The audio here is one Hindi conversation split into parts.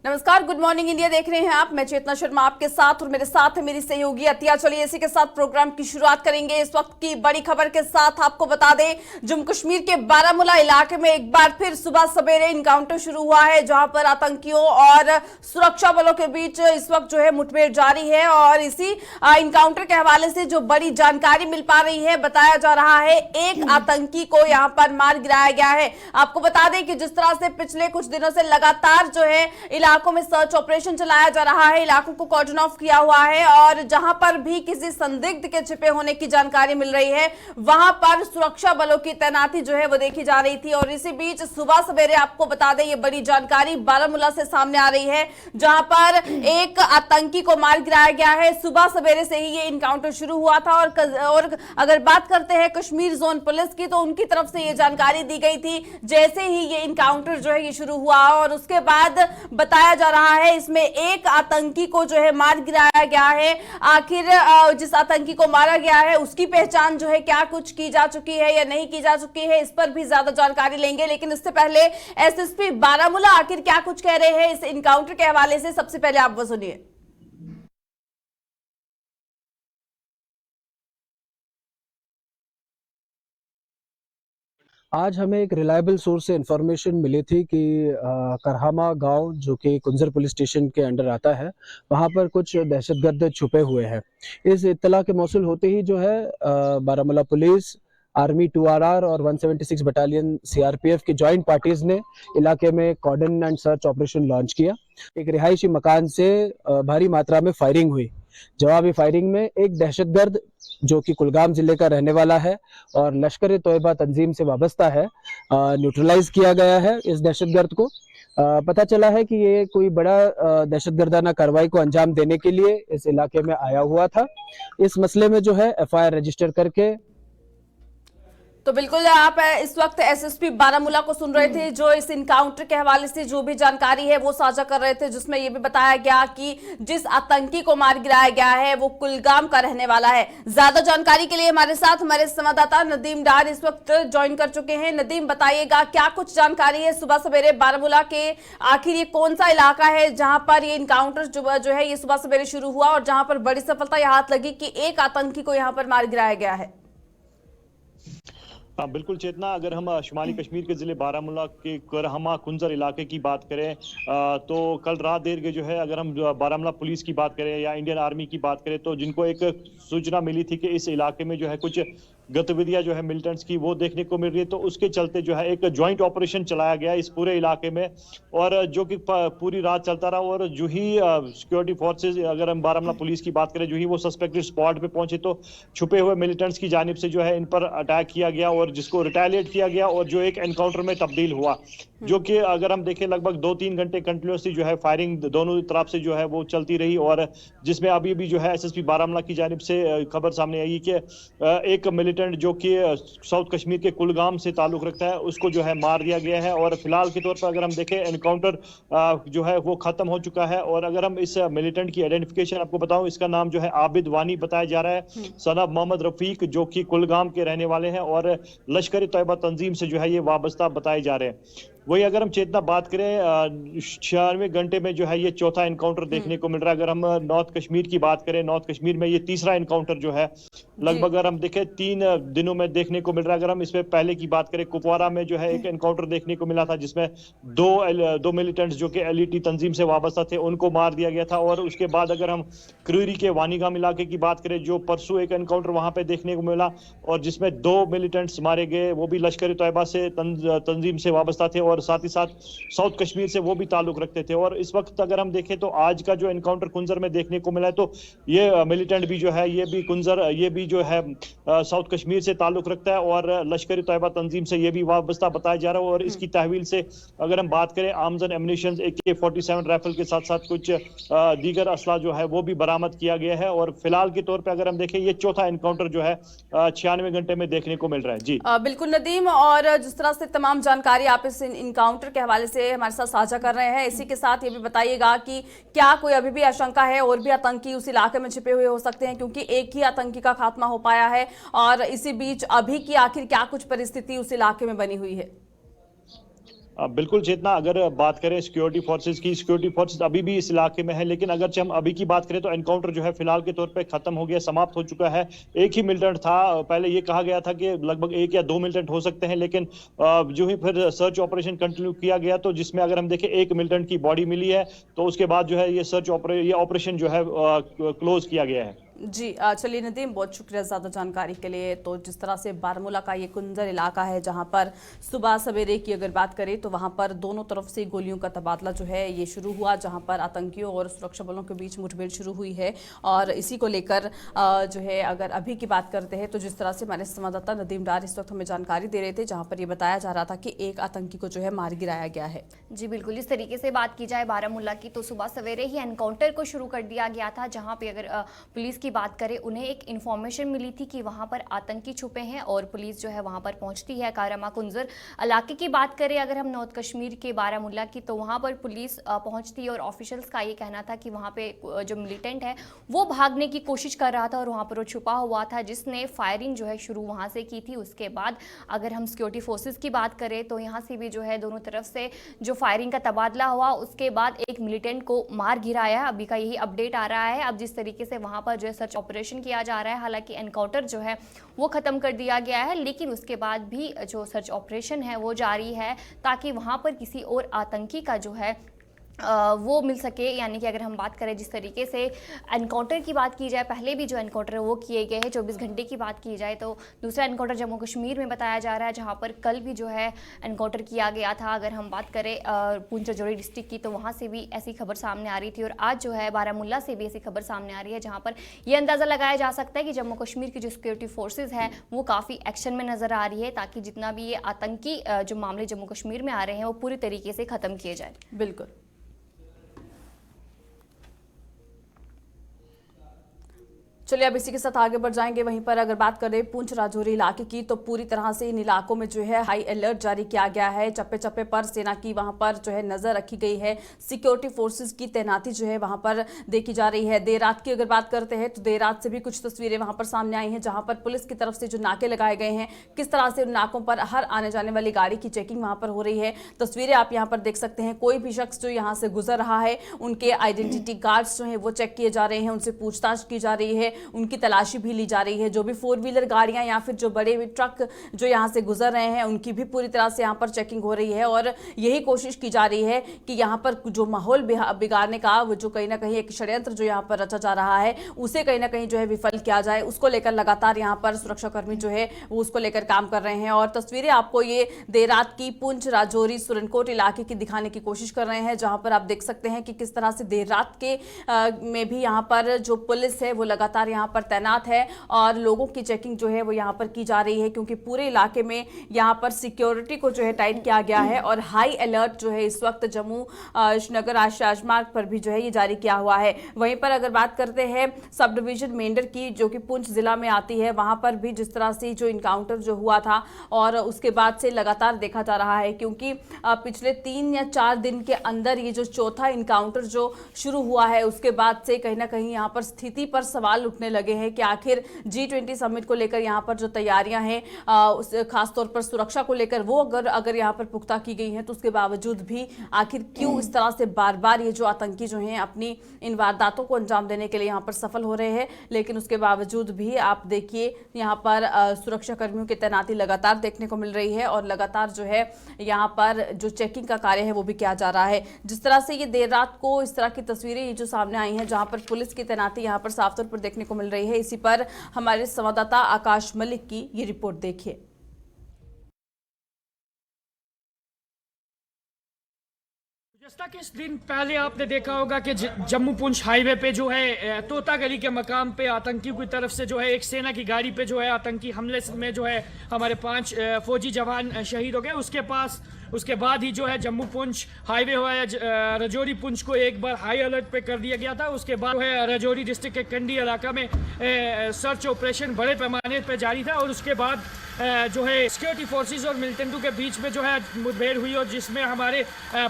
नमस्कार, गुड मॉर्निंग इंडिया देख रहे हैं आप। मैं चेतना शर्मा आपके साथ और मेरे साथ है मेरी सहयोगी अतिया। चलिए इसी के साथ प्रोग्राम की शुरुआत करेंगे। इस वक्त की बड़ी खबर के साथ आपको बता दें, जम्मू कश्मीर के बारामूला इलाके में एक बार फिर सुबह सवेरे इनकाउंटर शुरू हुआ है, जहां पर आतंकियों और सुरक्षा बलों के बीच इस वक्त जो है मुठभेड़ जारी है। और इसी इनकाउंटर के हवाले से जो बड़ी जानकारी मिल पा रही है, बताया जा रहा है एक आतंकी को यहां पर मार गिराया गया है। आपको बता दें कि जिस तरह से पिछले कुछ दिनों से लगातार जो है इलाकों में सर्च ऑपरेशन चलाया जा रहा है, इलाकों को कॉर्डन ऑफ किया हुआ है और जहां पर भी किसी संदिग्ध के छिपे होने की जानकारी मिल रही है, वहां पर सुरक्षा बलों की तैनाती जो है वो देखी जा रही थी। और इसी बीच सुबह सवेरे आपको बता दें, ये बड़ी जानकारी बारामूला से सामने आ रही है, जहां पर एक आतंकी को मार गिराया गया है। सुबह सवेरे से ही ये इनकाउंटर शुरू हुआ था। और अगर बात करते हैं कश्मीर जोन पुलिस की, तो उनकी तरफ से ये जानकारी दी गई थी जैसे ही ये इनकाउंटर जो है ये शुरू हुआ। और उसके बाद बताया जा रहा है इसमें एक आतंकी को जो है मार गिराया गया है। आखिर जिस आतंकी को मारा गया है उसकी पहचान जो है क्या कुछ की जा चुकी है या नहीं की जा चुकी है, इस पर भी ज्यादा जानकारी लेंगे। लेकिन इससे पहले एसएसपी बारामूला आखिर क्या कुछ कह रहे हैं इस इनकाउंटर के हवाले से, सबसे पहले आप वो सुनिए। आज हमें एक रिलायबल सोर्स से इंफॉर्मेशन मिली थी कि करहामा गांव, जो कि कुंजर पुलिस स्टेशन के अंडर आता है, वहां पर कुछ दहशतगर्द छुपे हुए हैं। इस इत्तला के मौसूल होते ही जो है बारामूला पुलिस, आर्मी 2RR और 176 बटालियन सीआरपीएफ की जॉइंट पार्टीज ने इलाके में cordon and search operation launch किया। एक रिहायशी मकान से भारी मात्रा में फायरिंग हुई। जवाबी फायरिंग में एक दहशतगर्द, जो कि कुलगाम जिले का रहने वाला है और लश्कर ए तोयबा तंजीम से वाबस्ता है, न्यूट्रलाइज किया गया है। इस दहशतगर्द को पता चला है कि ये कोई बड़ा दहशतगर्दाना कार्रवाई को अंजाम देने के लिए इस इलाके में आया हुआ था। इस मसले में जो है FIR रजिस्टर करके। तो बिल्कुल आप इस वक्त एसएसपी बारामूला को सुन रहे थे, जो इस इनकाउंटर के हवाले से जो भी जानकारी है वो साझा कर रहे थे, जिसमें ये भी बताया गया कि जिस आतंकी को मार गिराया गया है वो कुलगाम का रहने वाला है। ज्यादा जानकारी के लिए हमारे साथ हमारे संवाददाता नदीम डार इस वक्त ज्वाइन कर चुके हैं। नदीम, बताइएगा क्या कुछ जानकारी है सुबह सवेरे बारामूला के, आखिर ये कौन सा इलाका है जहां पर ये इनकाउंटर जो है ये सुबह सवेरे शुरू हुआ और जहां पर बड़ी सफलता ये हाथ लगी कि एक आतंकी को यहाँ पर मार गिराया गया है? हाँ बिल्कुल चेतना, अगर हम शुमाली कश्मीर के ज़िले बारामूला के करहमा कुंजर इलाके की बात करें तो कल रात देर के जो है, अगर हम बारामूला पुलिस की बात करें या इंडियन आर्मी की बात करें, तो जिनको एक सूचना मिली थी कि इस इलाके में जो है कुछ गतिविधियां जो है मिलिटेंट्स की वो देखने को मिल रही है, तो उसके चलते जो है एक ज्वाइंट ऑपरेशन चलाया गया इस पूरे इलाके में, और जो कि पूरी रात चलता रहा। और जो ही सिक्योरिटी फोर्सेस, अगर हम बारामूला पुलिस की बात करें, जो ही वो सस्पेक्टेड स्पॉट पे पहुंचे तो छुपे हुए मिलिटेंट्स की जानिब से जो है इन पर अटैक किया गया और जिसको रिटेलिएट किया गया और जो एक एनकाउंटर में तब्दील हुआ, जो कि अगर हम देखें लगभग 2-3 घंटे कंटिन्यूसली जो है फायरिंग दोनों तरफ से जो है वो चलती रही। और जिसमें अभी भी जो है एसएसपी बारामूला की जानिब से खबर सामने आई कि एक मिलिटेंट जो कि साउथ कश्मीर के कुलगाम से ताल्लुक रखता है, उसको जो है मार दिया गया है। और फिलहाल के तौर पर अगर हम देखें, एनकाउंटर जो है वो खत्म हो चुका है। और अगर हम इस मिलिटेंट की आइडेंटिफिकेशन आपको बताऊं, इसका नाम जो है आबिद वानी बताया जा रहा है, सन ऑफ मोहम्मद रफीक, जो कि कुलगाम के रहने वाले हैं और लश्कर ए तोयबा तंजीम से जो है ये वाबस्ता बताए जा रहे हैं। वही अगर हम चेतना बात करें, 96 घंटे में जो है ये चौथा एनकाउंटर देखने को मिल रहा है। अगर हम नॉर्थ कश्मीर की बात करें, नॉर्थ कश्मीर में ये तीसरा एनकाउंटर जो है लगभग अगर हम देखें 3 दिनों में देखने को मिल रहा है। अगर हम इसमें पहले की बात करें, कुपवारा में जो है एक एनकाउंटर देखने को मिला था, जिसमें दो मिलिटेंट्स जो कि LET तंजीम से वाबस्ता थे उनको मार दिया गया था। और उसके बाद अगर हम क्रूरी के वानीगाम इलाके की बात करें, जो परसों एक एनकाउंटर वहां पे देखने को मिला और जिसमें 2 मिलिटेंट्स मारे गए, वो भी लश्कर ए तोयबा से तंजीम से वाबस्ता थे और साथ ही साथ साउथ कश्मीर से वो भी ताल्लुक रखते थे। और इस वक्त अगर हम देखें तो आज का जो एनकाउंटर कुंजर में देखने को मिला है, तो ये मिलिटेंट भी जो है ये भी जो है साउथ कश्मीर से ताल्लुक रखता है और लश्कर ए तोयबा तंजीम से ये भी वाबस्ता बताया जा रहा है। और इसकी तहवील से अगर हम बात करें, arms and ammunition AK-47 rifle के साथ साथ कुछ दीगर असला जो है वो भी बरामद किया गया है। और फिलहाल के तौर पर अगर हम देखें, ये चौथा एनकाउंटर जो है 96 घंटे में देखने को मिल रहा है। जी बिल्कुल नदीम, और जिस तरह से तमाम जानकारी आप इस इनकाउंटर के हवाले से हमारे साथ साझा कर रहे हैं, इसी के साथ ये भी बताइएगा कि क्या कोई अभी भी आशंका है और भी आतंकी उस इलाके में छिपे हुए हो सकते हैं, क्योंकि एक ही आतंकी का खात्मा हो पाया है। और इसी बीच अभी की आखिर क्या कुछ परिस्थिति उस इलाके में बनी हुई है? बिल्कुल चेतना, अगर बात करें सिक्योरिटी फोर्सेस अभी भी इस इलाके में है, लेकिन अगर हम अभी की बात करें तो एनकाउंटर जो है फिलहाल के तौर पे खत्म हो गया, समाप्त हो चुका है। एक ही मिलिटेंट था, पहले ये कहा गया था कि लगभग 1 या 2 मिलिटेंट हो सकते हैं, लेकिन जो ही फिर सर्च ऑपरेशन कंटिन्यू किया गया तो जिसमें अगर हम देखें 1 मिलिटेंट की बॉडी मिली है, तो उसके बाद जो है ये ऑपरेशन जो है क्लोज किया गया है। जी चलिए नदीम, बहुत शुक्रिया ज़्यादा जानकारी के लिए। तो जिस तरह से बारामूला का ये कुंजर इलाका है, जहां पर सुबह सवेरे की अगर बात करें तो वहां पर दोनों तरफ से गोलियों का तबादला जो है ये शुरू हुआ, जहां पर आतंकियों और सुरक्षा बलों के बीच मुठभेड़ शुरू हुई है। और इसी को लेकर जो है अगर अभी की बात करते हैं तो जिस तरह से हमारे संवाददाता नदीम डार इस वक्त हमें जानकारी दे रहे थे, जहाँ पर ये बताया जा रहा था कि एक आतंकी को जो है मार गिराया गया है। जी बिल्कुल, इस तरीके से बात की जाए बारामूला की तो सुबह सवेरे ही एनकाउंटर को शुरू कर दिया गया था, जहाँ पे अगर पुलिस की बात करें उन्हें एक इन्फॉर्मेशन मिली थी कि वहां पर आतंकी छुपे हैं और पुलिस जो है वहां पर पहुंचती है। कारमा कुंजर इलाके की बात करें अगर हम नॉर्थ कश्मीर के बारामूला की, तो वहां पर पुलिस पहुंचती है और ऑफिशियल्स का ये कहना था कि वहां पे जो मिलिटेंट है वो भागने की कोशिश कर रहा था और वहां पर वो छुपा हुआ था, जिसने फायरिंग जो है शुरू वहां से की थी। उसके बाद अगर हम सिक्योरिटी फोर्सेस की बात करें तो यहाँ से भी जो है दोनों तरफ से जो फायरिंग का तबादला हुआ, उसके बाद एक मिलिटेंट को मार गिराया। अभी का यही अपडेट आ रहा है। अब जिस तरीके से वहां पर जो है सर्च ऑपरेशन किया जा रहा है, हालांकि एनकाउंटर जो है वो खत्म कर दिया गया है, लेकिन उसके बाद भी जो सर्च ऑपरेशन है वो जारी है, ताकि वहां पर किसी और आतंकी का जो है वो मिल सके। यानी कि अगर हम बात करें जिस तरीके से एनकाउंटर की बात की जाए, पहले भी जो एनकाउंटर है वो किए गए हैं। 24 घंटे की बात की जाए तो दूसरा एनकाउंटर जम्मू कश्मीर में बताया जा रहा है, जहां पर कल भी जो है एनकाउंटर किया गया था। अगर हम बात करें पुंछ राजौरी डिस्ट्रिक्ट की, तो वहां से भी ऐसी खबर सामने आ रही थी और आज जो है बारामूला से भी ऐसी खबर सामने आ रही है, जहाँ पर यह अंदाज़ा लगाया जा सकता है कि जम्मू कश्मीर की जो सिक्योरिटी फोर्सेज है वो काफ़ी एक्शन में नज़र आ रही है, ताकि जितना भी ये आतंकी जो मामले जम्मू कश्मीर में आ रहे हैं वो पूरी तरीके से ख़त्म किए जाए। बिल्कुल। चलिए अब इसी के साथ आगे बढ़ जाएंगे। वहीं पर अगर बात करें पुंछ राजौरी इलाके की, तो पूरी तरह से इन इलाकों में जो है हाई अलर्ट जारी किया गया है। चप्पे चप्पे पर सेना की वहां पर जो है नजर रखी गई है। सिक्योरिटी फोर्सेस की तैनाती जो है वहां पर देखी जा रही है। देर रात की अगर बात करते हैं तो देर रात से भी कुछ तस्वीरें वहां पर सामने आई हैं, जहां पर पुलिस की तरफ से जो नाके लगाए गए हैं, किस तरह से उन नाकों पर हर आने जाने वाली गाड़ी की चेकिंग वहां पर हो रही है। तस्वीरें आप यहाँ पर देख सकते हैं। कोई भी शख्स जो यहाँ से गुजर रहा है, उनके आइडेंटिटी कार्ड्स जो है वो चेक किए जा रहे हैं, उनसे पूछताछ की जा रही है, उनकी तलाशी भी ली जा रही है। जो भी 4 व्हीलर गाड़ियां या फिर जो बड़े ट्रक जो यहाँ से गुजर रहे हैं, उनकी भी पूरी तरह से यहाँ पर चेकिंग हो रही है और यही कोशिश की जा रही है कि यहाँ पर जो माहौल बिगाड़ने का वो जो कहीं ना कहीं एक षड्यंत्र जो यहाँ पर रचा जा रहा है, उसे कहीं ना कहीं जो है विफल किया जाए। उसको लेकर लगातार यहाँ पर सुरक्षाकर्मी जो है वो उसको लेकर काम कर रहे हैं। और तस्वीरें आपको ये देर रात की पुंछ राजौरी सुरनकोट इलाके की दिखाने की कोशिश कर रहे हैं, जहां पर आप देख सकते हैं कि किस तरह से देर रात के में भी यहाँ पर जो पुलिस है वो लगातार यहाँ पर तैनात है और लोगों की चेकिंग जो है वो यहाँ पर की जा रही है, क्योंकि पूरे इलाके में यहाँ पर सिक्योरिटी को जो है टाइट किया गया है और हाई अलर्ट जो है इस वक्त जम्मू श्रीनगर राजमार्ग पर भी जो है ये जारी किया हुआ है। वहीं पर अगर बात करते हैं सब डिवीजन मेंढर की, जो कि पुंछ जिला में आती है, वहां पर भी जिस तरह से जो इनकाउंटर जो हुआ था और उसके बाद से लगातार देखा जा रहा है, क्योंकि पिछले 3 या 4 दिन के अंदर ये जो चौथा इनकाउंटर जो शुरू हुआ है, उसके बाद से कहीं ना कहीं यहाँ पर स्थिति पर सवाल उठने लगे हैं कि आखिर G20 समिट को लेकर यहाँ पर जो तैयारियां हैं, खासतौर पर सुरक्षा को लेकर, वो अगर यहाँ पर पुख्ता की गई हैं, तो उसके बावजूद भी आखिर क्यों इस तरह से बार बार ये जो आतंकी जो हैं अपनी इन वारदातों को अंजाम देने के लिए यहाँ पर सफल हो रहे हैं। लेकिन उसके बावजूद भी आप देखिए यहाँ पर सुरक्षा कर्मियों की तैनाती लगातार देखने को मिल रही है और लगातार जो है यहाँ पर जो चेकिंग का कार्य है वो भी किया जा रहा है। जिस तरह से ये देर रात को इस तरह की तस्वीरें ये जो सामने आई हैं, जहाँ पर पुलिस की तैनाती यहाँ पर साफ तौर पर देखने को मिल रही है, इसी पर हमारे संवाददाता आकाश मलिक की ये रिपोर्ट देखिए। जैसा कि इस दिन पहले आपने देखा होगा कि जम्मू पुंछ हाईवे पे जो है तोता गली के मकाम पे आतंकियों की तरफ से जो है एक सेना की गाड़ी पे जो है आतंकी हमले में जो है हमारे 5 फौजी जवान शहीद हो गए। उसके बाद ही जो है जम्मू पुंछ हाईवे हुआ है, राजौरी पुंछ को एक बार हाई अलर्ट पे कर दिया गया था। उसके बाद जो है राजौरी डिस्ट्रिक्ट के कंडी इलाका में सर्च ऑपरेशन बड़े पैमाने पे जारी था और उसके बाद जो है सिक्योरिटी फोर्सेस और मिलिटेंटों के बीच में जो है मुठभेड़ हुई और जिसमें हमारे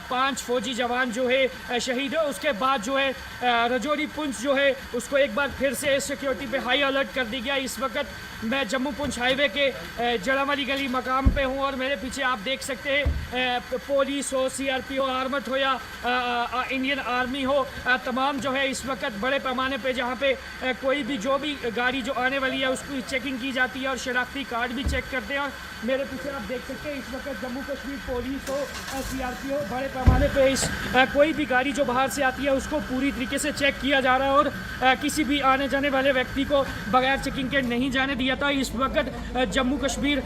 5 फौजी जवान जो है शहीद है। उसके बाद जो है राजौरी पुंछ जो है उसको एक बार फिर से सिक्योरिटी पे हाई अलर्ट कर दी गया। इस वक्त मैं जम्मू पुंछ हाईवे के जड़ावाली गली मकाम पे हूँ और मेरे पीछे आप देख सकते हैं पुलिस हो, सीआरपी हो, आर्मड हो या इंडियन आर्मी हो, तमाम जो है इस वक्त बड़े पैमाने पे जहाँ पे कोई भी जो भी गाड़ी जो आने वाली है उसकी चेकिंग की जाती है और शनाख्ती कार्ड भी चेक करते हैं। और मेरे पीछे आप देख सकते हैं इस वक्त जम्मू कश्मीर पुलिस हो, सीआरपी हो, बड़े पैमाने पे इस कोई भी गाड़ी जो बाहर से आती है उसको पूरी तरीके से चेक किया जा रहा है और किसी भी आने जाने वाले व्यक्ति को बगैर चेकिंग के नहीं जाने दिया था। इस वक्त जम्मू कश्मीर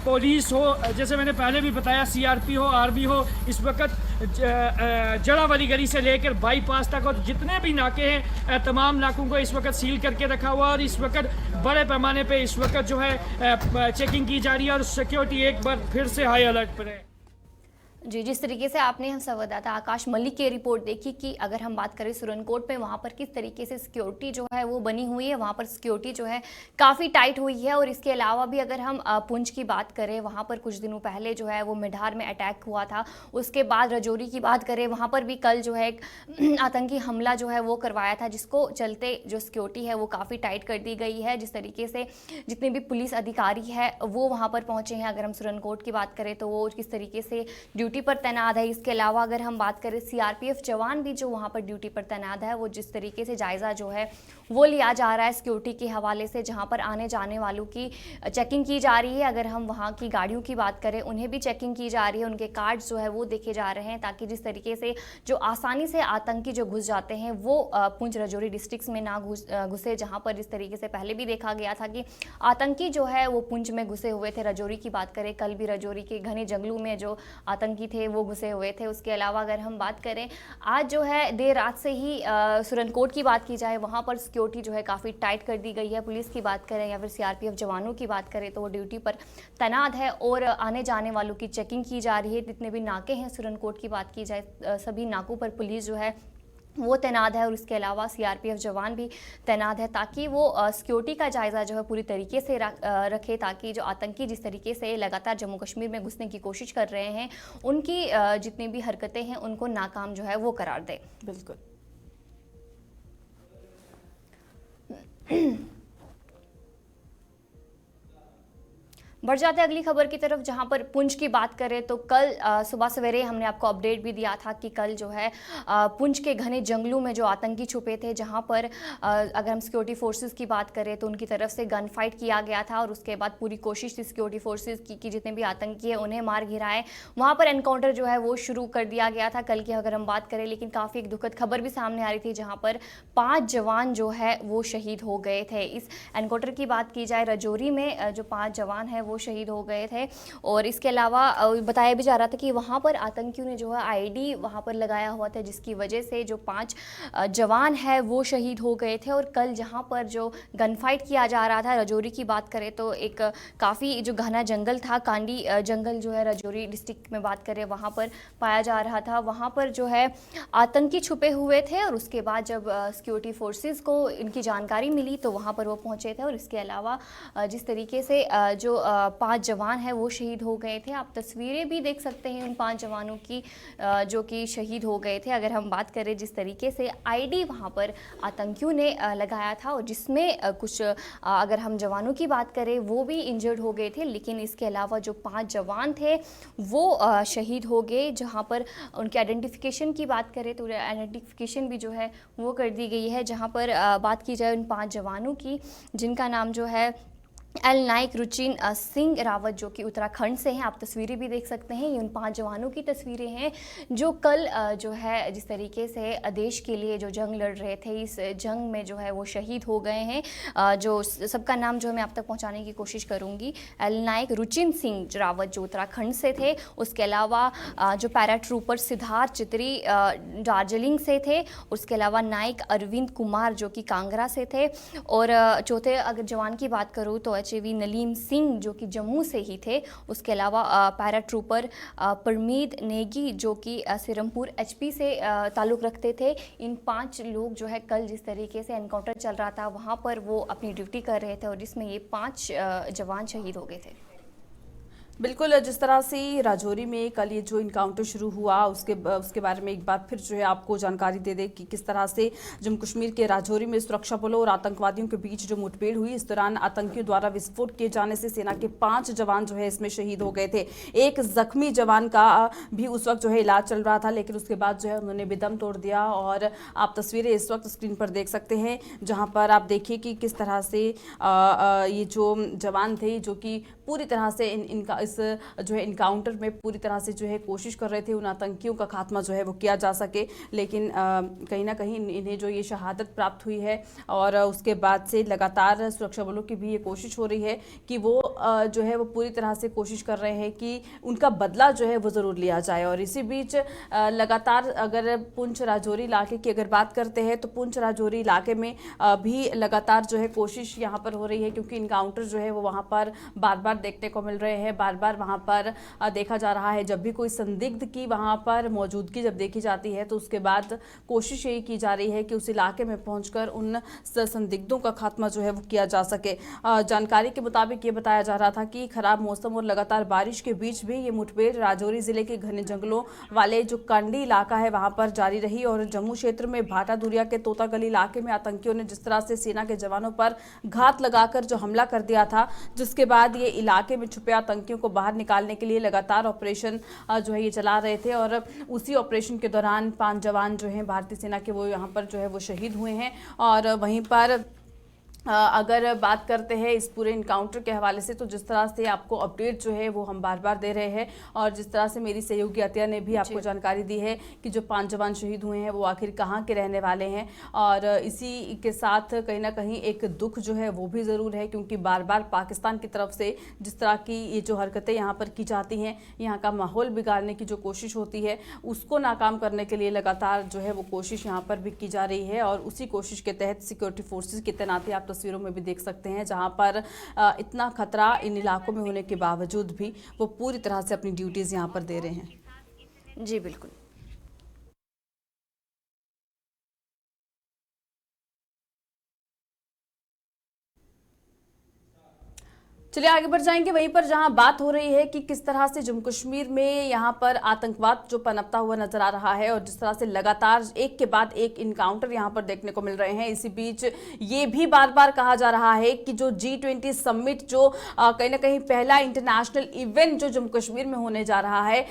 पुलिस हो, जैसे मैंने पहले भी बताया, सीआरपी हो, आर्मी हो, इस वक्त जड़ावाली गली से लेकर बाईपास तक और जितने भी नाके हैं तमाम नाकों को इस वक्त सील करके रखा हुआ और इस वक्त बड़े पैमाने पे इस वक्त जो है चेकिंग की जा रही है और सिक्योरिटी एक बार फिर से हाई अलर्ट पर है। जी, जिस तरीके से आपने हम संवाददाता आकाश मलिक की रिपोर्ट देखी कि अगर हम बात करें सुरनकोट में वहाँ पर किस तरीके से सिक्योरिटी जो है वो बनी हुई है, वहाँ पर सिक्योरिटी जो है काफ़ी टाइट हुई है। और इसके अलावा भी अगर हम पुंछ की बात करें, वहाँ पर कुछ दिनों पहले जो है वो मिठार में अटैक हुआ था। उसके बाद राजौरी की बात करें, वहाँ पर भी कल जो है एक आतंकी हमला जो है वो करवाया था, जिसको चलते जो सिक्योरिटी है वो काफ़ी टाइट कर दी गई है। जिस तरीके से जितने भी पुलिस अधिकारी है वो वहाँ पर पहुँचे हैं, अगर हम सुरनकोट की बात करें तो वो किस तरीके से ड्यूटी पर तैनात है। इसके अलावा अगर हम बात करें सीआरपीएफ जवान भी जो वहां पर ड्यूटी पर तैनात है, वो जिस तरीके से जायजा जो है वो लिया जा रहा है सिक्योरिटी के हवाले से, जहां पर आने जाने वालों की चेकिंग की जा रही है। अगर हम वहां की गाड़ियों की बात करें, उन्हें भी चेकिंग की जा रही है, उनके कार्ड्स जो है वो देखे जा रहे हैं, ताकि जिस तरीके से जो आसानी से आतंकी जो घुस जाते हैं वो पुंछ राजौरी डिस्ट्रिक्ट में ना घुसे, जहां पर जिस तरीके से पहले भी देखा गया था कि आतंकी जो है वो पुंछ में घुसे हुए थे। राजौरी की बात करें, कल भी राजौरी के घने जंगलों में जो आतंकी थे वो घुसे हुए थे। उसके अलावा अगर हम बात करें, आज जो है देर रात से ही सुरनकोट की बात की जाए, वहाँ पर सिक्योरिटी जो है काफ़ी टाइट कर दी गई है। पुलिस की बात करें या फिर सीआरपीएफ जवानों की बात करें तो वो ड्यूटी पर तैनात है और आने जाने वालों की चेकिंग की जा रही है। जितने भी नाके हैं सुरनकोट की बात की जाए, सभी नाकों पर पुलिस जो है वो तैनात है और इसके अलावा सीआरपीएफ जवान भी तैनात है, ताकि वो सिक्योरिटी का जायज़ा जो है पूरी तरीके से रखे, ताकि जो आतंकी जिस तरीके से लगातार जम्मू कश्मीर में घुसने की कोशिश कर रहे हैं, उनकी जितनी भी हरकतें हैं उनको नाकाम जो है वो करार दे। बिल्कुल। बढ़ जाते हैं अगली खबर की तरफ, जहां पर पुंछ की बात करें तो कल सुबह सवेरे हमने आपको अपडेट भी दिया था कि कल जो है पुंछ के घने जंगलों में जो आतंकी छुपे थे, जहां पर अगर हम सिक्योरिटी फोर्सेस की बात करें तो उनकी तरफ से गन फाइट किया गया था और उसके बाद पूरी कोशिश थी सिक्योरिटी फोर्सेस की कि जितने भी आतंकी है उन्हें मार गिराए। वहाँ पर एनकाउंटर जो है वो शुरू कर दिया गया था कल की अगर हम बात करें, लेकिन काफ़ी एक दुखद खबर भी सामने आ रही थी, जहाँ पर 5 जवान जो है वो शहीद हो गए थे। इस एनकाउंटर की बात की जाए, राजौरी में जो 5 जवान हैं वो शहीद हो गए थे और इसके अलावा बताया भी जा रहा था कि वहाँ पर आतंकियों ने जो है आईडी वहाँ पर लगाया हुआ था, जिसकी वजह से जो 5 जवान है वो शहीद हो गए थे। और कल जहाँ पर जो गन फाइट किया जा रहा था, राजौरी की बात करें तो एक काफ़ी जो घना जंगल था, कांडी जंगल जो है राजौरी डिस्ट्रिक्ट में बात करें वहाँ पर पाया जा रहा था। वहाँ पर जो है आतंकी छुपे हुए थे और उसके बाद जब सिक्योरिटी फोर्सेस को इनकी जानकारी मिली तो वहाँ पर वो पहुँचे थे। और इसके अलावा जिस तरीके से जो 5 जवान हैं वो शहीद हो गए थे, आप तस्वीरें भी देख सकते हैं उन 5 जवानों की जो कि शहीद हो गए थे। अगर हम बात करें जिस तरीके से आईडी वहाँ पर आतंकियों ने लगाया था और जिसमें कुछ अगर हम जवानों की बात करें वो भी इंजर्ड हो गए थे, लेकिन इसके अलावा जो 5 जवान थे वो शहीद हो गए। जहाँ पर उनके आइडेंटिफिकेशन की बात करें तो आइडेंटिफिकेशन भी जो है वो कर दी गई है। जहाँ पर बात की जाए उन 5 जवानों की, जिनका नाम जो है एल नाइक रुचिन सिंह रावत जो कि उत्तराखंड से हैं, आप तस्वीरें भी देख सकते हैं। ये उन 5 जवानों की तस्वीरें हैं जो कल जो है जिस तरीके से देश के लिए जो जंग लड़ रहे थे, इस जंग में जो है वो शहीद हो गए हैं। जो सबका नाम जो है मैं आप तक पहुंचाने की कोशिश करूंगी। एल नाइक रुचिन सिंह रावत जो उत्तराखंड से थे, उसके अलावा जो पैरा ट्रूपर सिद्धार्थ चित्री दार्जिलिंग से थे, उसके अलावा नाइक अरविंद कुमार जो कि कांगड़ा से थे, और चौथे अगर जवान की बात करूँ तो एचएवी नलीम सिंह जो कि जम्मू से ही थे। उसके अलावा पैरा ट्रूपर परमीद नेगी जो कि सिरमपुर एचपी से ताल्लुक़ रखते थे। इन 5 लोग जो है कल जिस तरीके से एनकाउंटर चल रहा था वहाँ पर वो अपनी ड्यूटी कर रहे थे और जिसमें ये 5 जवान शहीद हो गए थे। बिल्कुल, जिस तरह से राजौरी में कल ये जो इनकाउंटर शुरू हुआ उसके बारे में एक बार फिर जो है आपको जानकारी दे दें कि किस तरह से जम्मू कश्मीर के राजौरी में सुरक्षा बलों और आतंकवादियों के बीच जो मुठभेड़ हुई, इस दौरान आतंकियों द्वारा विस्फोट किए जाने से सेना के 5 जवान जो है इसमें शहीद हो गए थे। एक जख्मी जवान का भी उस वक्त जो है इलाज चल रहा था, लेकिन उसके बाद जो है उन्होंने भी दम तोड़ दिया। और आप तस्वीरें इस वक्त स्क्रीन पर देख सकते हैं, जहाँ पर आप देखिए कि किस तरह से ये जो जवान थे जो कि पूरी तरह से इनका इस जो है इनकाउंटर में पूरी तरह से जो है कोशिश कर रहे थे उन आतंकियों का खात्मा जो है वो किया जा सके, लेकिन कहीं ना कहीं इन्हें जो ये शहादत प्राप्त हुई है। और उसके बाद से लगातार सुरक्षा बलों की भी ये कोशिश हो रही है कि वो जो है वो पूरी तरह से कोशिश कर रहे हैं कि उनका बदला जो है वो ज़रूर लिया जाए। और इसी बीच लगातार अगर पुंछ राजौरी इलाके की अगर बात करते हैं तो पुंछ राजौरी इलाके में भी लगातार जो है कोशिश यहाँ पर हो रही है, क्योंकि इनकाउंटर जो है वो वहाँ पर बार बार देखने को मिल रहे हैं। बार बार वहाँ पर देखा जा रहा है, जब भी कोई संदिग्ध की वहाँ पर मौजूदगी जब देखी जाती है तो उसके बाद कोशिश यही की जा रही है कि उस इलाके में पहुंचकर उन संदिग्धों का खात्मा जो है वो किया जा सके। जानकारी के मुताबिक ये बताया जा रहा था कि खराब मौसम और लगातार बारिश के बीच भी ये मुठभेड़ राजौरी जिले के घने जंगलों वाले जो कंडी इलाका है वहाँ पर जारी रही। और जम्मू क्षेत्र में भाटा दुरिया के तोता गली इलाके में आतंकियों ने जिस तरह से सेना के जवानों पर घात लगाकर जो हमला कर दिया था, जिसके बाद ये इलाके में छुपे आतंकियों को बाहर निकालने के लिए लगातार ऑपरेशन जो है ये चला रहे थे। और उसी ऑपरेशन के दौरान 5 जवान जो हैं भारतीय सेना के वो यहाँ पर जो है वो शहीद हुए हैं। और वहीं पर अगर बात करते हैं इस पूरे इनकाउंटर के हवाले से, तो जिस तरह से आपको अपडेट जो है वो हम बार बार दे रहे हैं और जिस तरह से मेरी सहयोगी अतिया ने भी आपको जानकारी दी है कि जो 5 जवान शहीद हुए हैं वो आखिर कहाँ के रहने वाले हैं। और इसी के साथ कहीं ना कहीं एक दुख जो है वो भी ज़रूर है, क्योंकि बार बार पाकिस्तान की तरफ से जिस तरह की ये जो हरकतें यहाँ पर की जाती हैं, यहाँ का माहौल बिगाड़ने की जो कोशिश होती है उसको नाकाम करने के लिए लगातार जो है वो कोशिश यहाँ पर भी की जा रही है। और उसी कोशिश के तहत सिक्योरिटी फोर्सेज की तैनाती आप तस्वीरों में भी देख सकते हैं, जहां पर इतना खतरा इन इलाकों में होने के बावजूद भी वो पूरी तरह से अपनी ड्यूटीज यहां पर दे रहे हैं। जी बिल्कुल। चलिए आगे बढ़ जाएंगे वहीं पर जहां बात हो रही है कि किस तरह से जम्मू कश्मीर में यहां पर आतंकवाद जो पनपता हुआ नजर आ रहा है और जिस तरह से लगातार एक के बाद एक इनकाउंटर यहां पर देखने को मिल रहे हैं। इसी बीच ये भी बार बार कहा जा रहा है कि जो G20 समिट जो कहीं ना कहीं पहला इंटरनेशनल इवेंट जो जम्मू कश्मीर में होने जा रहा है,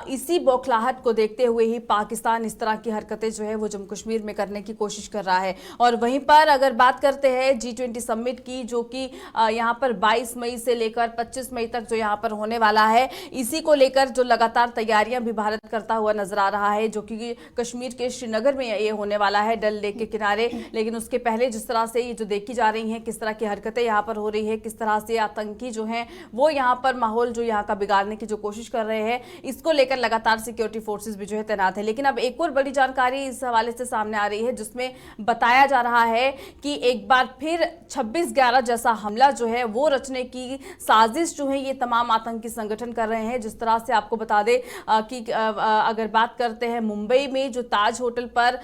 इसी बौखलाहट को देखते हुए ही पाकिस्तान इस तरह की हरकतें जो है वो जम्मू कश्मीर में करने की कोशिश कर रहा है। और वहीं पर अगर बात करते हैं G20 समिट की, जो कि यहाँ पर 22 मई से लेकर 25 मई तक जो यहाँ पर होने वाला है, इसी को लेकर जो लगातार तैयारियां भी भारत करता हुआ नजर आ रहा है, जो कि कश्मीर के श्रीनगर में ये होने वाला है, डल लेक के किनारे। लेकिन उसके पहले जिस तरह से ये जो देखी जा रही हैं, किस तरह की हरकतें यहाँ पर हो रही है, किस तरह से आतंकी जो हैं वो यहाँ पर माहौल जो यहाँ का बिगाड़ने की जो कोशिश कर रहे हैं, इसको लेकर लगातार सिक्योरिटी फोर्सेज भी जो है तैनात है। लेकिन अब एक और बड़ी जानकारी इस हवाले से सामने आ रही है, जिसमें बताया जा रहा है कि एक बार फिर 26/11 जैसा हमला जो है वो रचने की साजिश जो है ये तमाम आतंकी संगठन कर रहे हैं। जिस तरह से आपको बता दें कि अगर बात करते हैं मुंबई में जो ताज होटल पर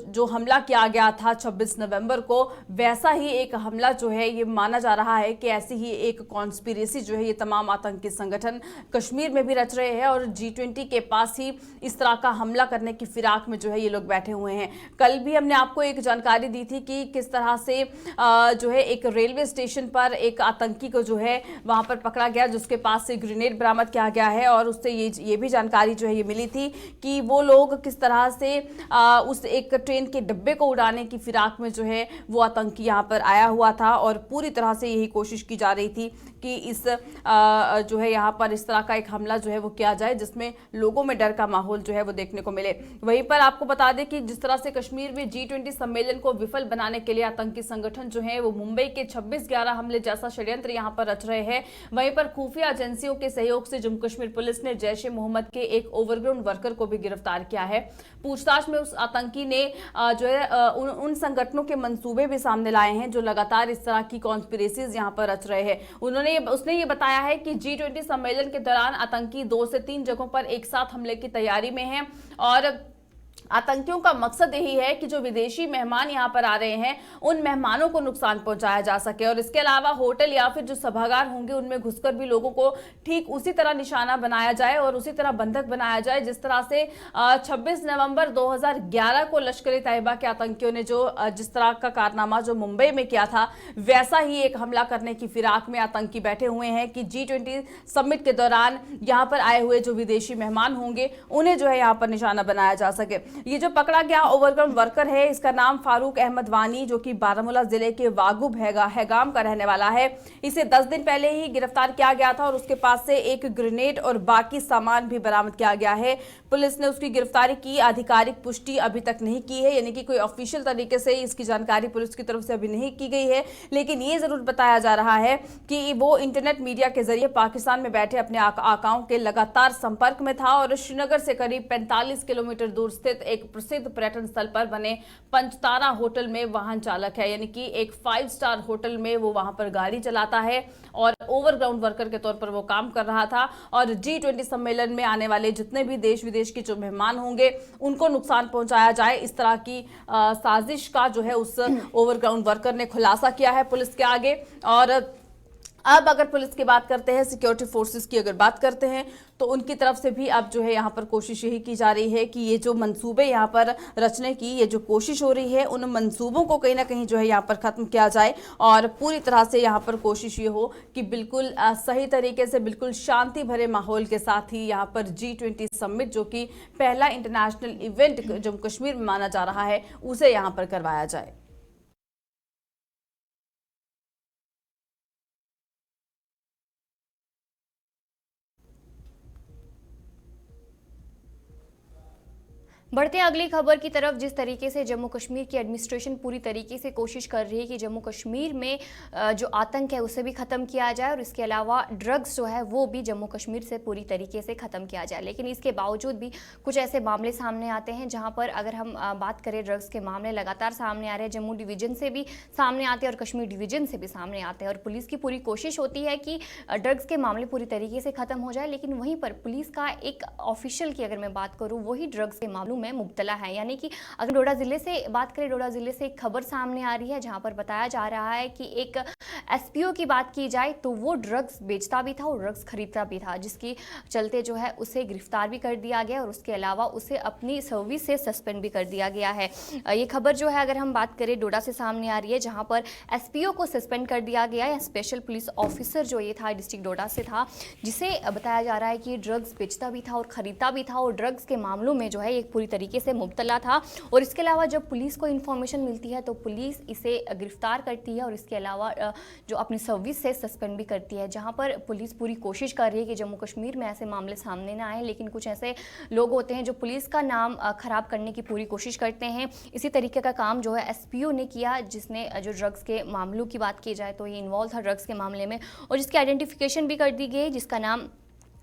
जो हमला किया गया था 26 नवंबर को, वैसा ही एक हमला जो है ये माना जा रहा है कि ऐसी ही एक कॉन्स्पिरेसी जो है ये तमाम आतंकी संगठन कश्मीर में भी रच रहे हैं और G20 के पास ही इस तरह का हमला करने की फिराक में जो है ये लोग बैठे हुए हैं। कल भी हमने आपको एक जानकारी दी थी कि किस तरह से जो है एक रेलवे स्टेशन पर एक आतंकी को जो है वहां पर पकड़ा गया, जिसके पास से ग्रेनेड बरामद किया गया है। और उससे ये भी जानकारी जो है ये मिली थी कि वो लोग किस तरह से उस एक ट्रेन के डब्बे को उड़ाने की फिराक में जो है वो आतंकी यहाँ पर आया हुआ था और पूरी तरह से यही कोशिश की जा रही थी कि इस जो है यहाँ पर इस तरह का एक हमला जो है वो किया जाए, जिसमें लोगों में डर का माहौल जो है वो देखने को मिले। वहीं पर आपको बता दें कि जिस तरह से कश्मीर में G20 सम्मेलन को विफल बनाने के लिए आतंकी संगठन जो है वो मुंबई के 26/11 हमले जैसा षड्यंत्र यहाँ पर रच रहे हैं, वहीं पर खुफिया एजेंसियों के सहयोग से जम्मू कश्मीर पुलिस ने जैश ए मोहम्मद के एक ओवरग्राउंड वर्कर को भी गिरफ्तार किया है। पूछताछ में उस आतंकी ने जो है उन संगठनों के मंसूबे भी सामने लाए हैं जो लगातार इस तरह की कॉन्स्पिरेसीज यहाँ पर रच रहे हैं। उसने ये बताया है कि G20 सम्मेलन के दौरान आतंकी 2 से 3 जगहों पर एक साथ हमले की तैयारी में हैं और आतंकियों का मकसद यही है कि जो विदेशी मेहमान यहाँ पर आ रहे हैं उन मेहमानों को नुकसान पहुंचाया जा सके, और इसके अलावा होटल या फिर जो सभागार होंगे उनमें घुसकर भी लोगों को ठीक उसी तरह निशाना बनाया जाए और उसी तरह बंधक बनाया जाए जिस तरह से 26 नवंबर 2011 को लश्कर तैयबा के आतंकियों ने जो जिस तरह का कारनामा जो मुंबई में किया था, वैसा ही एक हमला करने की फिराक में आतंकी बैठे हुए हैं कि G20 समिट के दौरान यहाँ पर आए हुए जो विदेशी मेहमान होंगे उन्हें जो है यहाँ पर निशाना बनाया जा सके। ये जो पकड़ा गया ओवरग्राउंड वर्कर है, इसका नाम फारूक अहमद वानी, जो कि बारामूला जिले के वागुब हैगाम का रहने वाला है। इसे 10 दिन पहले ही गिरफ्तार किया गया था और उसके पास से एक ग्रेनेड और बाकी सामान भी बरामद किया गया है। पुलिस ने उसकी गिरफ्तारी की आधिकारिक पुष्टि अभी तक नहीं की है, यानी कि कोई ऑफिशियल तरीके से इसकी जानकारी पुलिस की तरफ से अभी नहीं की गई है, लेकिन ये जरूर बताया जा रहा है कि वो इंटरनेट मीडिया के जरिए पाकिस्तान में बैठे अपने आकाओं के लगातार संपर्क में था और श्रीनगर से करीब 45 किलोमीटर दूर स्थित एक प्रसिद्ध पर्यटन स्थल पर बने पंचतारा होटल में वाहन चालक है, यानी कि एक 5 स्टार होटल में वो वहां पर गाड़ी चलाता है और ओवरग्राउंड वर्कर के तौर पर वो काम कर रहा था। और G20 सम्मेलन में आने वाले जितने भी देश विदेश के जो मेहमान होंगे उनको नुकसान पहुंचाया जाए, इस तरह की साजिश का जो है उस ओवरग्राउंड वर्कर ने खुलासा किया है पुलिस के आगे। और अब अगर पुलिस की बात करते हैं, सिक्योरिटी फोर्सेस की अगर बात करते हैं, तो उनकी तरफ से भी अब जो है यहाँ पर कोशिश यही की जा रही है कि ये जो मंसूबे यहाँ पर रचने की ये जो कोशिश हो रही है, उन मंसूबों को कहीं ना कहीं जो है यहाँ पर ख़त्म किया जाए और पूरी तरह से यहाँ पर कोशिश ये हो कि बिल्कुल सही तरीके से, बिल्कुल शांति भरे माहौल के साथ ही यहाँ पर G20 समिट, जो कि पहला इंटरनेशनल इवेंट जम्मू कश्मीर में माना जा रहा है, उसे यहाँ पर करवाया जाए। बढ़ते हैं अगली खबर की तरफ। जिस तरीके से जम्मू कश्मीर की एडमिनिस्ट्रेशन पूरी तरीके से कोशिश कर रही है कि जम्मू कश्मीर में जो आतंक है उसे भी ख़त्म किया जाए और इसके अलावा ड्रग्स जो है वो भी जम्मू कश्मीर से पूरी तरीके से ख़त्म किया जाए, लेकिन इसके बावजूद भी कुछ ऐसे मामले सामने आते हैं जहां पर अगर हम बात करें, ड्रग्स के मामले लगातार सामने आ रहे हैं। जम्मू डिवीज़न से भी सामने आते हैं और कश्मीर डिवीज़न से भी सामने आते हैं और पुलिस की पूरी कोशिश होती है कि ड्रग्स के मामले पूरी तरीके से ख़त्म हो जाए, लेकिन वहीं पर पुलिस का एक ऑफिशियल की अगर मैं बात करूँ, वही ड्रग्स के मामलों में मुब्तला है। यानी कि अगर डोडा जिले से बात करें, डोडा जिले से एक खबर सामने आ रही है जहां पर बताया जा रहा है कि एक एसपीओ की बात की जाए तो वो ड्रग्स बेचता भी था और ड्रग्स खरीदता भी था, जिसकी चलते जो है उसे गिरफ्तार भी कर दिया गया और उसके अलावा उसे अपनी सर्विस से सस्पेंड भी कर दिया गया है। ये खबर जो है अगर हम बात करें डोडा से सामने आ रही है, जहां पर एसपीओ को सस्पेंड कर दिया गया है। स्पेशल पुलिस ऑफिसर जो ये था डिस्ट्रिक्ट डोडा से था, जिसे बताया जा रहा है कि ड्रग्स बेचता भी था और खरीदता भी था और ड्रग्स के मामलों में जो है एक पूरी तरीके से मुब्तला था। और इसके अलावा जब पुलिस को इन्फॉर्मेशन मिलती है तो पुलिस इसे गिरफ्तार करती है और इसके अलावा जो अपनी सर्विस से सस्पेंड भी करती है। जहां पर पुलिस पूरी कोशिश कर रही है कि जम्मू कश्मीर में ऐसे मामले सामने ना आए, लेकिन कुछ ऐसे लोग होते हैं जो पुलिस का नाम खराब करने की पूरी कोशिश करते हैं। इसी तरीके का काम जो है एसपीओ ने किया, जिसने जो ड्रग्स के मामलों की बात की जाए तो ये इन्वॉल्व था ड्रग्स के मामले में और जिसकी आइडेंटिफिकेशन भी कर दी गई, जिसका नाम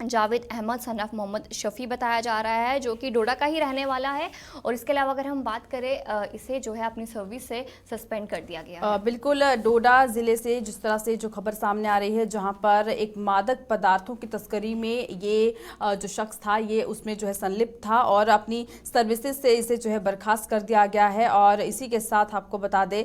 जावेद अहमद सन ऑफ मोहम्मद शफ़ी बताया जा रहा है, जो कि डोडा का ही रहने वाला है। और इसके अलावा अगर हम बात करें, इसे जो है अपनी सर्विस से सस्पेंड कर दिया गया है। बिल्कुल, डोडा ज़िले से जिस तरह से जो खबर सामने आ रही है, जहां पर एक मादक पदार्थों की तस्करी में ये जो शख्स था ये उसमें जो है संलिप्त था और अपनी सर्विसेज से इसे जो है बर्खास्त कर दिया गया है। और इसी के साथ आपको बता दें,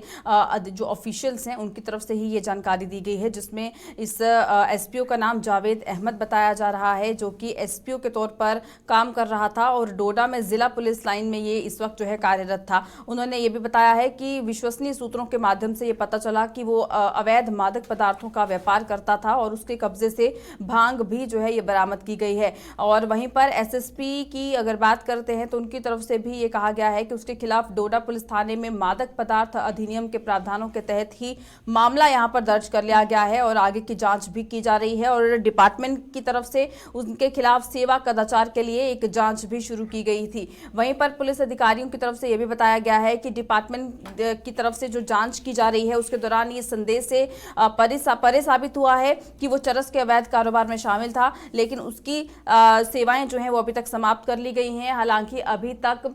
जो ऑफिशियल्स हैं उनकी तरफ से ही ये जानकारी दी गई है, जिसमें इस एसपीओ का नाम जावेद अहमद बताया जा रहा है, जो कि एसपीओ के तौर पर काम कर रहा था और डोडा में जिला पुलिस लाइन में ये इस वक्त जो है कार्यरत था। उन्होंने ये भी बताया है कि विश्वसनीय सूत्रों के माध्यम से ये पता चला कि वो अवैध मादक पदार्थों का व्यापार करता था और उसके कब्जे से भांग भी जो है ये बरामद की गई है। और वहीं पर एसएसपी की अगर बात करते हैं तो उनकी तरफ से भी ये कहा गया है कि उसके खिलाफ डोडा पुलिस थाने में मादक पदार्थ अधिनियम के प्रावधानों के तहत ही मामला यहाँ पर दर्ज कर लिया गया है और आगे की जाँच भी की जा रही है। और डिपार्टमेंट की तरफ से उनके खिलाफ सेवा कदाचार के लिए एक जांच भी शुरू की गई थी। वहीं पर पुलिस अधिकारियों की तरफ से यह भी बताया गया है कि डिपार्टमेंट की तरफ से जो जांच की जा रही है उसके दौरान ये संदेह से परे साबित हुआ है कि वो चरस के अवैध कारोबार में शामिल था, लेकिन उसकी सेवाएं जो हैं वो अभी तक समाप्त कर ली गई हैं। हालांकि अभी तक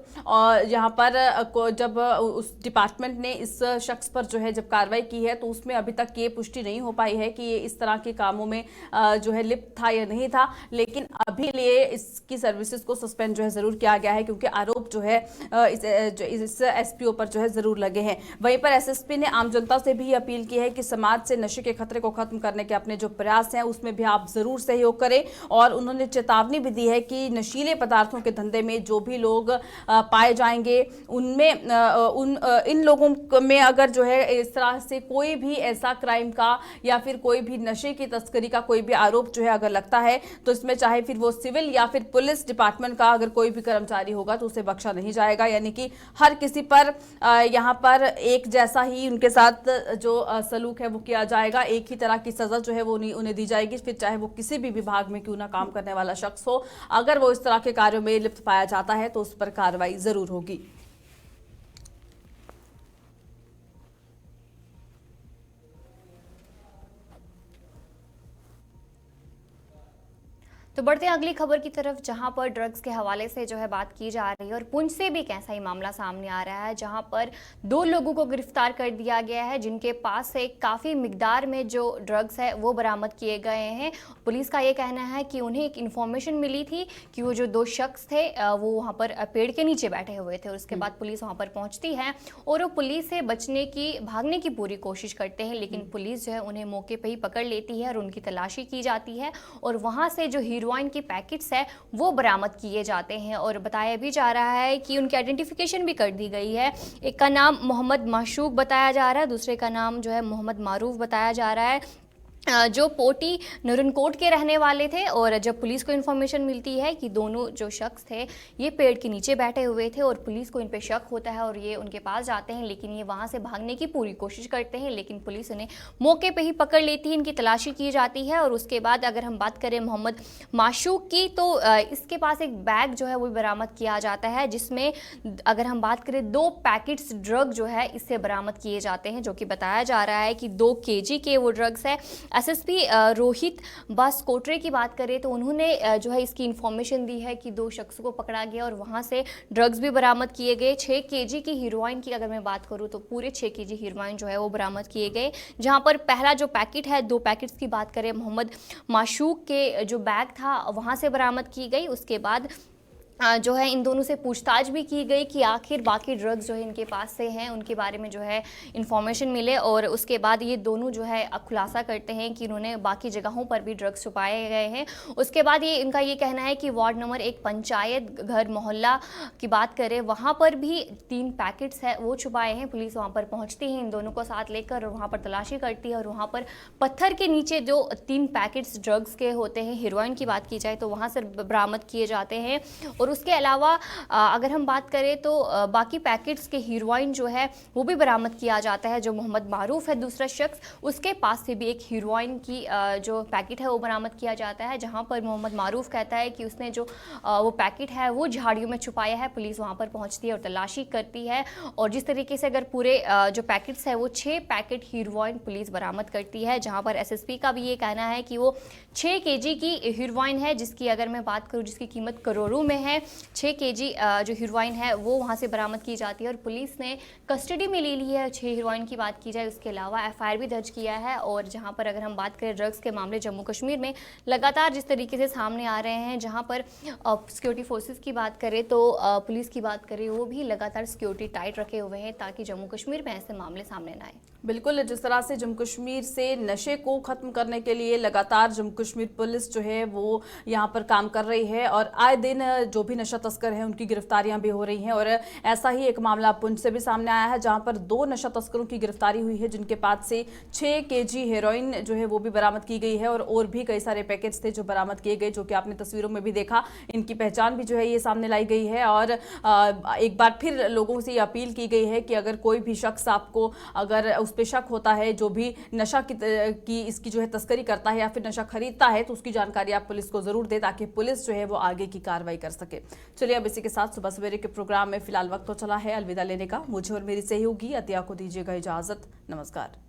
यहाँ पर जब उस डिपार्टमेंट ने इस शख्स पर जो है जब कार्रवाई की है तो उसमें अभी तक ये पुष्टि नहीं हो पाई है कि ये इस तरह के कामों में जो है लिप्त था या नहीं था। लेकिन अभी लिए इसकी सर्विसेज को सस्पेंड जो है जरूर किया गया है, क्योंकि आरोप जो है इस एसपीओ पर जो है जरूर लगे हैं। वहीं पर एसएसपी ने आम जनता से भी अपील की है कि समाज से नशे के खतरे को खत्म करने के अपने जो प्रयास हैं उसमें भी आप जरूर सहयोग करें। और उन्होंने चेतावनी भी दी है कि नशीले पदार्थों के धंधे में जो भी लोग पाए जाएंगे उनमें इन लोगों में अगर जो है इस तरह से कोई भी ऐसा क्राइम का या फिर कोई भी नशे की तस्करी का कोई भी आरोप जो है अगर लगता है तो इसमें चाहे फिर वो सिविल या फिर पुलिस डिपार्टमेंट का अगर कोई भी कर्मचारी होगा तो उसे बख्शा नहीं जाएगा। यानी कि हर किसी पर यहाँ पर एक जैसा ही उनके साथ जो सलूक है वो किया जाएगा, एक ही तरह की सजा जो है वो उन्हें दी जाएगी, फिर चाहे वो किसी भी विभाग में क्यों ना काम करने वाला शख्स हो। अगर वो इस तरह के कार्यों में लिप्त पाया जाता है तो उस पर कार्रवाई जरूर होगी। तो बढ़ते हैं अगली खबर की तरफ, जहां पर ड्रग्स के हवाले से जो है बात की जा रही है और पुंछ से भी एक ऐसा ही मामला सामने आ रहा है जहां पर 2 लोगों को गिरफ्तार कर दिया गया है, जिनके पास से काफ़ी मिकदार में जो ड्रग्स है वो बरामद किए गए हैं। पुलिस का ये कहना है कि उन्हें एक इन्फॉर्मेशन मिली थी कि वो जो 2 शख्स थे वो वहाँ पर पेड़ के नीचे बैठे हुए थे, और उसके बाद पुलिस वहाँ पर पहुँचती है और वो पुलिस से भागने की पूरी कोशिश करते हैं, लेकिन पुलिस जो है उन्हें मौके पर ही पकड़ लेती है और उनकी तलाशी की जाती है और वहाँ से जो हीरोइन के पैकेट्स है वो बरामद किए जाते हैं। और बताया भी जा रहा है कि उनकी आइडेंटिफिकेशन भी कर दी गई है। एक का नाम मोहम्मद माशूक बताया जा रहा है, दूसरे का नाम जो है मोहम्मद मारूफ बताया जा रहा है, जो पोटी नूरनकोट के रहने वाले थे। और जब पुलिस को इन्फॉर्मेशन मिलती है कि दोनों जो शख्स थे ये पेड़ के नीचे बैठे हुए थे और पुलिस को इन पे शक होता है और ये उनके पास जाते हैं, लेकिन ये वहाँ से भागने की पूरी कोशिश करते हैं, लेकिन पुलिस उन्हें मौके पे ही पकड़ लेती है, इनकी तलाशी की जाती है। और उसके बाद अगर हम बात करें मोहम्मद माशूक की, तो इसके पास एक बैग जो है वो बरामद किया जाता है, जिसमें अगर हम बात करें 2 पैकेट्स ड्रग जो है इससे बरामद किए जाते हैं, जो कि बताया जा रहा है कि 2 kg के वो ड्रग्स है। एसएसपी रोहित बास्कोट्रे की बात करें तो उन्होंने जो है इसकी इन्फॉर्मेशन दी है कि 2 शख्सों को पकड़ा गया और वहाँ से ड्रग्स भी बरामद किए गए। 6 kg की हीरोइन की अगर मैं बात करूँ तो पूरे 6 kg हीरोइन जो है वो बरामद किए गए, जहाँ पर पहला जो पैकेट है 2 पैकेट्स की बात करें मोहम्मद माशूक के जो बैग था वहाँ से बरामद की गई। उसके बाद जो है इन दोनों से पूछताछ भी की गई कि आखिर बाकी ड्रग्स जो है इनके पास से हैं उनके बारे में जो है इन्फॉर्मेशन मिले, और उसके बाद ये दोनों जो है खुलासा करते हैं कि इन्होंने बाकी जगहों पर भी ड्रग्स छुपाए गए हैं। उसके बाद इनका ये कहना है कि वार्ड नंबर 1 पंचायत घर मोहल्ला की बात करें वहाँ पर भी 3 पैकेट्स है वो छुपाए हैं। पुलिस वहाँ पर पहुँचती है इन दोनों को साथ लेकर और वहाँ पर तलाशी करती है और वहाँ पर पत्थर के नीचे जो 3 पैकेट्स ड्रग्स के होते हैं, हीरोइन की बात की जाए तो वहाँ से बरामद किए जाते हैं। और उसके अलावा अगर हम बात करें तो बाकी पैकेट्स के हीरोइन जो है वो भी बरामद किया जाता है। जो मोहम्मद मारूफ है दूसरा शख्स, उसके पास से भी एक हीरोइन की जो पैकेट है वो बरामद किया जाता है, जहां पर मोहम्मद मारूफ कहता है कि उसने जो वो पैकेट है वो झाड़ियों में छुपाया है। पुलिस वहां पर पहुंचती है और तलाशी करती है और जिस तरीके से अगर पूरे जो पैकेट्स है वो 6 पैकेट हीरोइन पुलिस बरामद करती है, जहाँ पर एसएसपी का भी ये कहना है कि वो 6 kg की हीरोइन है, जिसकी अगर मैं बात करूँ जिसकी कीमत करोड़ों में है। 6 kg जो हीरोइन है वो वहाँ से बरामद की जाती है और पुलिस ने कस्टडी में ले ली है। 6 हीरोइन की बात की जाए, उसके अलावा एफआईआर भी दर्ज किया है। और जहाँ पर अगर हम बात करें ड्रग्स के मामले जम्मू कश्मीर में लगातार जिस तरीके से सामने आ रहे हैं, जहाँ पर सिक्योरिटी फोर्सेस की बात करें तो पुलिस की बात करें वो भी लगातार सिक्योरिटी टाइट रखे हुए हैं ताकि जम्मू कश्मीर में ऐसे मामले सामने ना आए। बिल्कुल, जिस तरह से जम्मू कश्मीर से नशे को खत्म करने के लिए लगातार जम्मू कश्मीर पुलिस जो है वो यहाँ पर काम कर रही है और आए दिन जो भी नशा तस्कर हैं उनकी गिरफ्तारियां भी हो रही हैं। और ऐसा ही एक मामला पुंछ से भी सामने आया है, जहां पर 2 नशा तस्करों की गिरफ्तारी हुई है, जिनके पास से 6 kg हेरोइन जो है वो भी बरामद की गई है और भी कई सारे पैकेट्स थे जो बरामद किए गए, जो कि आपने तस्वीरों में भी देखा। इनकी पहचान भी जो है ये सामने लाई गई है। और एक बार फिर लोगों से ये अपील की गई है कि अगर कोई भी शख्स आपको अगर उस पर शक होता है, जो भी नशा की इसकी जो है तस्करी करता है या फिर नशा खरीदता है, तो उसकी जानकारी आप पुलिस को जरूर दें ताकि पुलिस जो है वो आगे की कार्रवाई कर सके। चलिए अब इसी के साथ सुबह सवेरे के प्रोग्राम में फिलहाल वक्त तो चला है अलविदा लेने का। मुझे और मेरी सहयोगी अतिया को दीजिएगा इजाजत। नमस्कार।